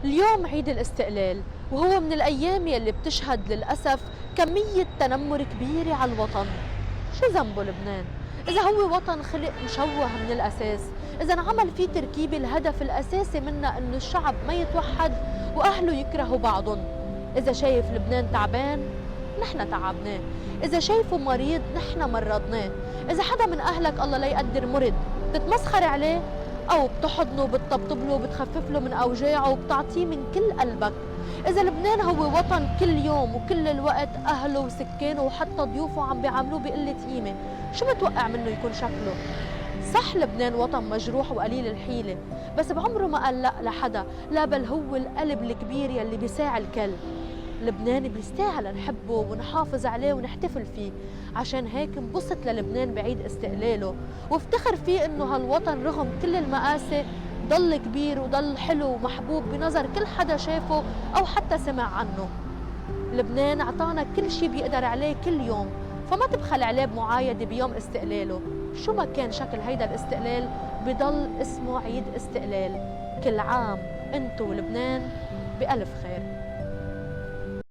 اليوم عيد الاستقلال، وهو من الأيام يلي بتشهد للأسف كمية تنمر كبيرة على الوطن. شو ذنبه لبنان؟ إذا هو وطن خلق مشوه من الأساس، إذا انعمل فيه تركيبة الهدف الأساسي منها إنه الشعب ما يتوحد وأهله يكرهوا بعضهم. إذا شايف لبنان تعبان، نحن تعبناه. إذا شايفه مريض، نحن مرضناه. إذا حدا من أهلك الله لا يقدر مرض، بتتمسخر عليه أو بتحضنه بتطبطب له بتخفف له من أوجاعه وبتعطيه من كل قلبك. إذا لبنان هو وطن كل يوم وكل الوقت أهله وسكانه وحتى ضيوفه عم بيعاملوه بقلة قيمة، شو متوقع منه يكون شكله؟ صح لبنان وطن مجروح وقليل الحيلة، بس بعمره ما قال لا لحدا، لا بل هو القلب الكبير يلي بيساع الكل. لبنان بيستاهل نحبه ونحافظ عليه ونحتفل فيه، عشان هيك انبسط للبنان بعيد استقلاله وافتخر فيه انه هالوطن رغم كل المآسي ضل كبير وضل حلو ومحبوب بنظر كل حدا شافه او حتى سمع عنه. لبنان اعطانا كل شي بيقدر عليه كل يوم، فما تبخل عليه بمعايدة بيوم استقلاله. شو ما كان شكل هيدا الاستقلال بضل اسمه عيد استقلال. كل عام انتو ولبنان بألف خير.